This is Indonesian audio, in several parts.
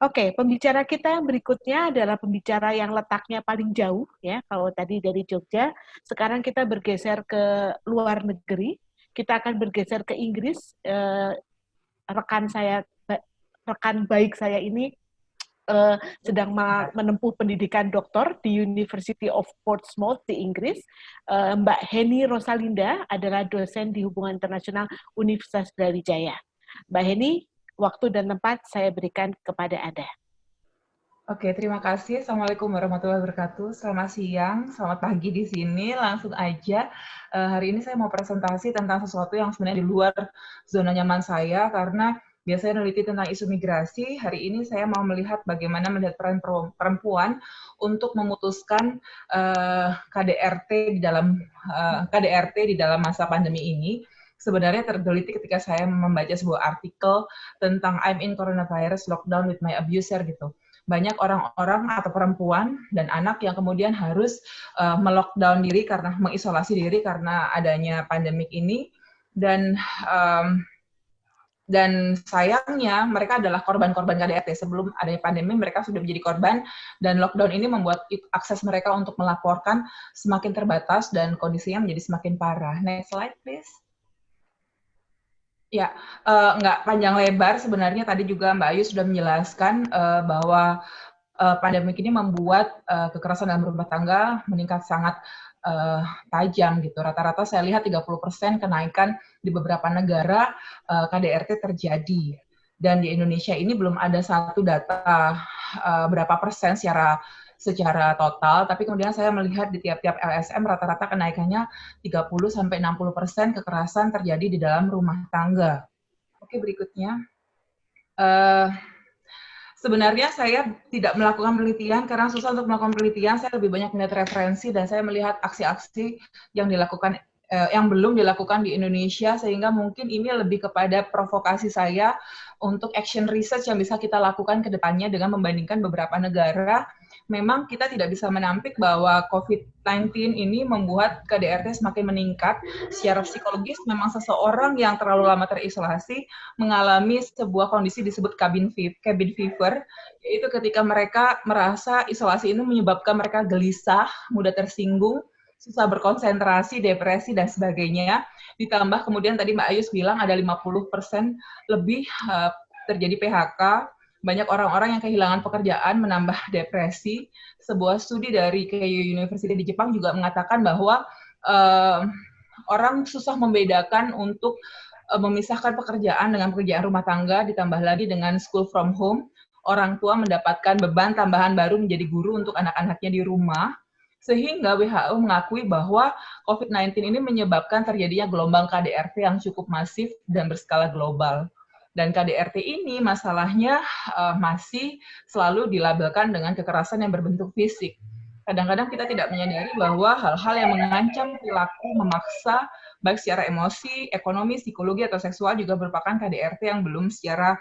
Oke, pembicara kita yang berikutnya adalah pembicara yang letaknya paling jauh ya. Kalau tadi dari Jogja, sekarang kita bergeser ke luar negeri. Kita akan bergeser ke Inggris. Rekan baik saya ini sedang menempuh pendidikan doktor di University of Portsmouth di Inggris. Mbak Heni Rosalinda adalah dosen di Hubungan Internasional Universitas Brawijaya. Mbak Heni, waktu dan tempat saya berikan kepada Anda. Oke, terima kasih. Assalamualaikum warahmatullahi wabarakatuh. Selamat siang, selamat pagi di sini. Langsung aja, hari ini saya mau presentasi tentang sesuatu yang sebenarnya di luar zona nyaman saya, karena biasanya meneliti tentang isu migrasi. Hari ini saya mau melihat bagaimana melihat peran perempuan untuk memutuskan KDRT di dalam masa pandemi ini. Sebenarnya tergelitik ketika saya membaca sebuah artikel tentang I'm in coronavirus lockdown with my abuser gitu. Banyak orang-orang atau perempuan dan anak yang kemudian harus melockdown diri karena mengisolasi diri karena adanya pandemik ini, dan sayangnya mereka adalah korban-korban KDRT. Sebelum adanya pandemi mereka sudah menjadi korban, dan lockdown ini membuat akses mereka untuk melaporkan semakin terbatas dan kondisinya menjadi semakin parah. Next slide please. Ya, nggak panjang lebar sebenarnya, tadi juga Mbak Ayu sudah menjelaskan bahwa pandemi ini membuat kekerasan dalam rumah tangga meningkat sangat tajam gitu. Rata-rata saya lihat 30% kenaikan di beberapa negara KDRT terjadi. Dan di Indonesia ini belum ada satu data berapa persen secara total, tapi kemudian saya melihat di tiap-tiap LSM rata-rata kenaikannya 30-60% kekerasan terjadi di dalam rumah tangga. Oke, berikutnya. Sebenarnya saya tidak melakukan penelitian karena susah untuk melakukan penelitian. Saya lebih banyak melihat referensi dan saya melihat aksi-aksi yang dilakukan yang belum dilakukan di Indonesia, sehingga mungkin ini lebih kepada provokasi saya untuk action research yang bisa kita lakukan ke depannya dengan membandingkan beberapa negara. Memang kita tidak bisa menampik bahwa COVID-19 ini membuat KDRT semakin meningkat. Secara psikologis, memang seseorang yang terlalu lama terisolasi mengalami sebuah kondisi disebut cabin fever, yaitu ketika mereka merasa isolasi ini menyebabkan mereka gelisah, mudah tersinggung, susah berkonsentrasi, depresi, dan sebagainya. Ditambah kemudian tadi Mbak Ayus bilang ada 50% lebih terjadi PHK, banyak orang-orang yang kehilangan pekerjaan, menambah depresi. Sebuah studi dari Keio University di Jepang juga mengatakan bahwa orang susah membedakan untuk memisahkan pekerjaan dengan pekerjaan rumah tangga, ditambah lagi dengan school from home. Orang tua mendapatkan beban tambahan baru menjadi guru untuk anak-anaknya di rumah, sehingga WHO mengakui bahwa COVID-19 ini menyebabkan terjadinya gelombang KDRT yang cukup masif dan berskala global. Dan KDRT ini masalahnya masih selalu dilabelkan dengan kekerasan yang berbentuk fisik. Kadang-kadang kita tidak menyadari bahwa hal-hal yang mengancam perilaku, memaksa, baik secara emosi, ekonomi, psikologi, atau seksual juga merupakan KDRT yang belum secara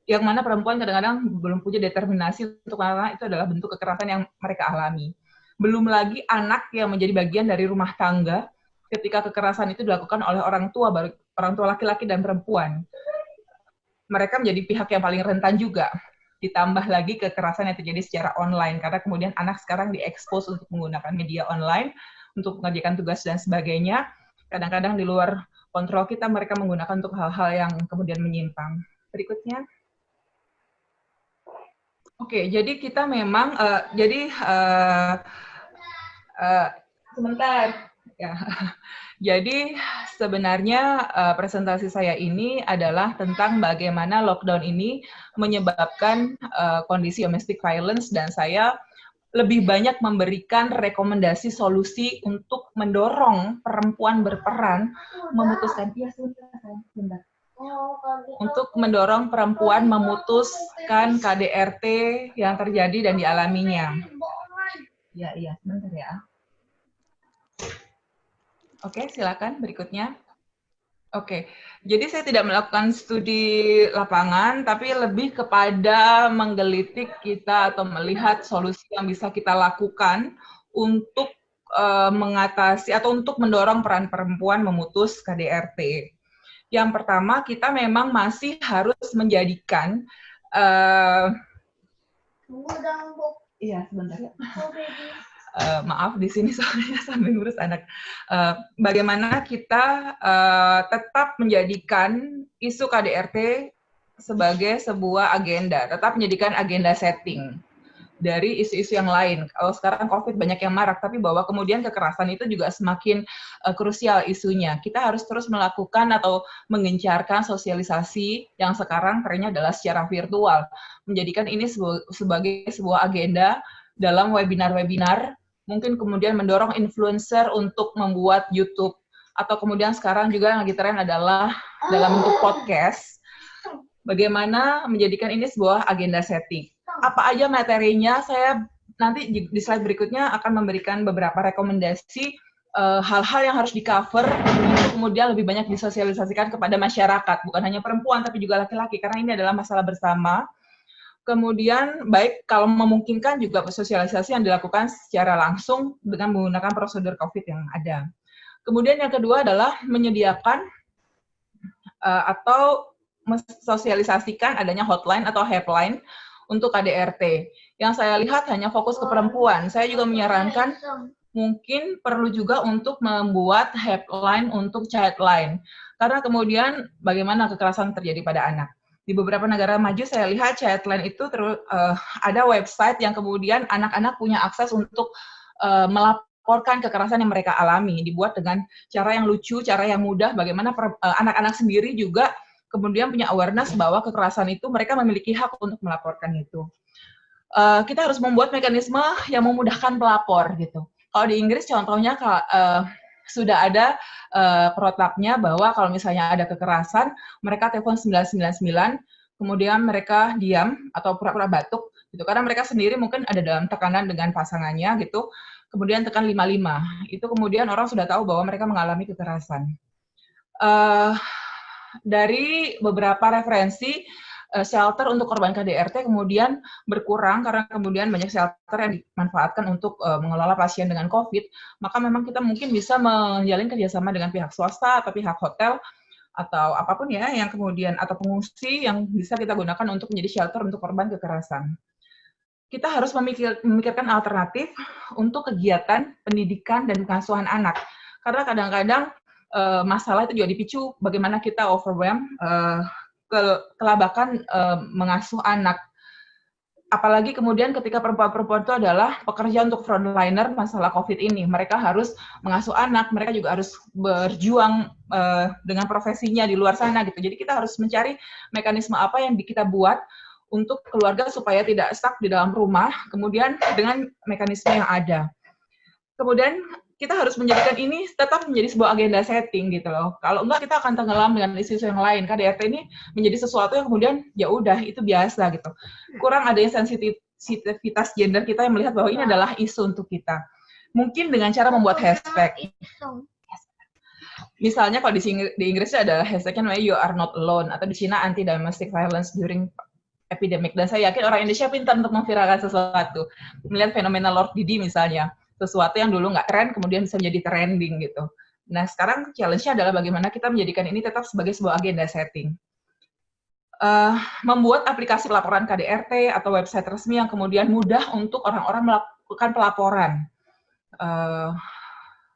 yang mana perempuan kadang-kadang belum punya determinasi untuk karena itu adalah bentuk kekerasan yang mereka alami. Belum lagi anak yang menjadi bagian dari rumah tangga ketika kekerasan itu dilakukan oleh orang tua laki-laki dan perempuan. Mereka menjadi pihak yang paling rentan juga. Ditambah lagi kekerasan yang terjadi secara online, karena kemudian anak sekarang diekspos untuk menggunakan media online, untuk mengerjakan tugas dan sebagainya. Kadang-kadang di luar kontrol kita, mereka menggunakan untuk hal-hal yang kemudian menyimpang. Berikutnya. Oke, jadi kita memang, sebentar. Ya. Jadi sebenarnya presentasi saya ini adalah tentang bagaimana lockdown ini menyebabkan kondisi domestic violence, dan saya lebih banyak memberikan rekomendasi solusi untuk mendorong perempuan berperan memutuskan untuk mendorong perempuan memutuskan KDRT yang terjadi dan dialaminya. Iya, sebentar ya. Oke, silakan berikutnya. Oke, jadi saya tidak melakukan studi lapangan, tapi lebih kepada menggelitik kita atau melihat solusi yang bisa kita lakukan untuk mengatasi atau untuk mendorong peran perempuan memutus KDRT. Yang pertama, kita memang masih harus menjadikan Iya, sebentar ya. Maaf di sini soalnya sambil ngurus anak. Bagaimana kita tetap menjadikan isu KDRT sebagai sebuah agenda, tetap menjadikan agenda setting dari isu-isu yang lain. Kalau sekarang COVID banyak yang marak, tapi bahwa kemudian kekerasan itu juga semakin krusial isunya. Kita harus terus melakukan atau menggencarkan sosialisasi yang sekarang trennya adalah secara virtual, menjadikan ini sebagai sebuah agenda dalam webinar-webinar, mungkin kemudian mendorong influencer untuk membuat YouTube, atau kemudian sekarang juga yang lagi tren adalah dalam bentuk podcast, bagaimana menjadikan ini sebuah agenda setting. Apa aja materinya, saya nanti di slide berikutnya akan memberikan beberapa rekomendasi hal-hal yang harus di-cover untuk kemudian lebih banyak disosialisasikan kepada masyarakat, bukan hanya perempuan tapi juga laki-laki, karena ini adalah masalah bersama. Kemudian baik kalau memungkinkan juga sosialisasi yang dilakukan secara langsung dengan menggunakan prosedur COVID yang ada. Kemudian yang kedua adalah menyediakan atau mensosialisasikan adanya hotline atau helpline untuk KDRT. Yang saya lihat hanya fokus ke perempuan. Saya juga menyarankan mungkin perlu juga untuk membuat helpline untuk childline. Karena kemudian bagaimana kekerasan terjadi pada anak. Di beberapa negara maju saya lihat childline itu ada website yang kemudian anak-anak punya akses untuk melaporkan kekerasan yang mereka alami, dibuat dengan cara yang lucu, cara yang mudah, bagaimana anak-anak sendiri juga kemudian punya awareness bahwa kekerasan itu mereka memiliki hak untuk melaporkan itu. Kita harus membuat mekanisme yang memudahkan pelapor gitu. Kalau di Inggris contohnya sudah ada protapnya bahwa kalau misalnya ada kekerasan, mereka telepon 999, kemudian mereka diam atau pura-pura batuk gitu, karena mereka sendiri mungkin ada dalam tekanan dengan pasangannya gitu, kemudian tekan 55, itu kemudian orang sudah tahu bahwa mereka mengalami kekerasan. Dari beberapa referensi, shelter untuk korban KDRT kemudian berkurang karena kemudian banyak shelter yang dimanfaatkan untuk mengelola pasien dengan COVID, maka memang kita mungkin bisa menjalin kerjasama dengan pihak swasta atau pihak hotel atau apapun ya yang kemudian atau pengungsi yang bisa kita gunakan untuk menjadi shelter untuk korban kekerasan. Kita harus memikirkan alternatif untuk kegiatan pendidikan dan pengasuhan anak, karena kadang-kadang masalah itu juga dipicu bagaimana kita overwhelm kelabakan mengasuh anak. Apalagi kemudian ketika perempuan-perempuan itu adalah pekerja untuk frontliner masalah COVID ini. Mereka harus mengasuh anak, mereka juga harus berjuang dengan profesinya di luar sana gitu. Jadi kita harus mencari mekanisme apa yang kita buat untuk keluarga supaya tidak stuck di dalam rumah, kemudian dengan mekanisme yang ada. Kemudian kita harus menjadikan ini tetap menjadi sebuah agenda setting gitu loh. Kalau enggak kita akan tenggelam dengan isu-isu yang lain. KDRT ini menjadi sesuatu yang kemudian ya udah itu biasa gitu. Kurang ada sensitivitas gender kita yang melihat bahwa ini adalah isu untuk kita. Mungkin dengan cara membuat hashtag. Misalnya kalau di Inggris ada hashtagnya namanya You Are Not Alone, atau di Cina Anti Domestic Violence During Epidemic. Dan saya yakin orang Indonesia pintar untuk memviralkan sesuatu. Melihat fenomena Lord Didi misalnya. Sesuatu yang dulu nggak tren, kemudian bisa menjadi trending gitu. Nah, sekarang challenge-nya adalah bagaimana kita menjadikan ini tetap sebagai sebuah agenda setting. Membuat aplikasi pelaporan KDRT atau website resmi yang kemudian mudah untuk orang-orang melakukan pelaporan.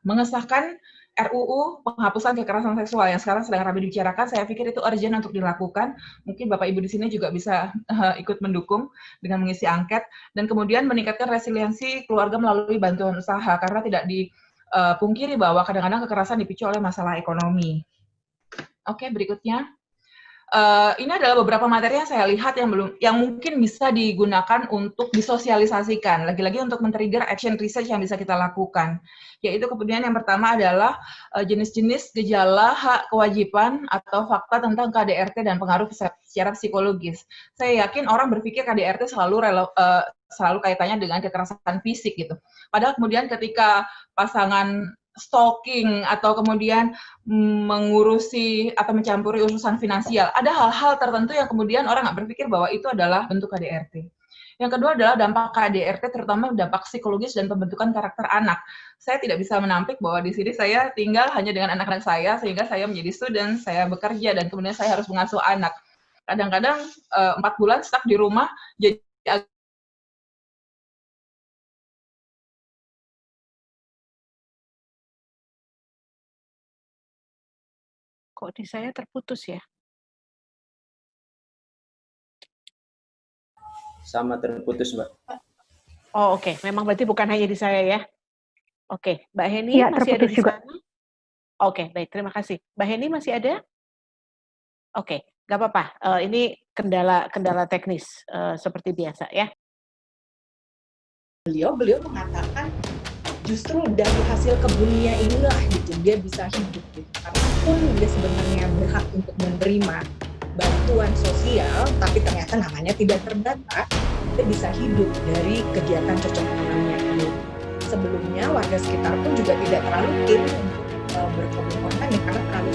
Mengesahkan RUU penghapusan kekerasan seksual yang sekarang sedang ramai dibicarakan, saya pikir itu urgent untuk dilakukan. Mungkin Bapak Ibu di sini juga bisa ikut mendukung dengan mengisi angket, dan kemudian meningkatkan resiliensi keluarga melalui bantuan usaha, karena tidak dipungkiri bahwa kadang-kadang kekerasan dipicu oleh masalah ekonomi. Oke, berikutnya. Ini adalah beberapa materi yang saya lihat yang mungkin bisa digunakan untuk disosialisasikan, lagi-lagi untuk men-trigger action research yang bisa kita lakukan. Yaitu kemudian yang pertama adalah jenis-jenis gejala, hak, kewajiban, atau fakta tentang KDRT dan pengaruh secara psikologis. Saya yakin orang berpikir KDRT selalu kaitannya dengan kekerasan fisik gitu. Padahal kemudian ketika pasangan stalking atau kemudian mengurusi atau mencampuri urusan finansial, ada hal-hal tertentu yang kemudian orang nggak berpikir bahwa itu adalah bentuk KDRT. Yang kedua adalah dampak KDRT, terutama dampak psikologis dan pembentukan karakter anak. Saya tidak bisa menampik bahwa di sini saya tinggal hanya dengan anak-anak saya, sehingga saya menjadi student, saya bekerja, dan kemudian saya harus mengasuh anak. kadang-kadang 4 bulan stuck di rumah, jadi Kok di saya terputus ya? Sama terputus, Mbak. Oh, oke. Memang berarti bukan hanya di saya ya. Oke, Mbak Heni Iya, masih ada terputus di juga. sana? Oke, baik. Terima kasih. Mbak Heni masih ada? Oke, nggak apa-apa. Ini kendala teknis seperti biasa ya. Beliau mengatakan justru dari hasil kebunnya inilah gitu dia bisa hidup gitu. Karena pun dia sebenarnya berhak untuk menerima bantuan sosial, tapi ternyata namanya tidak terdata, dia bisa hidup dari kegiatan cocok tanamnya ini. Sebelumnya warga sekitar pun juga tidak terlalu keen untuk berkomitmen karena terlalu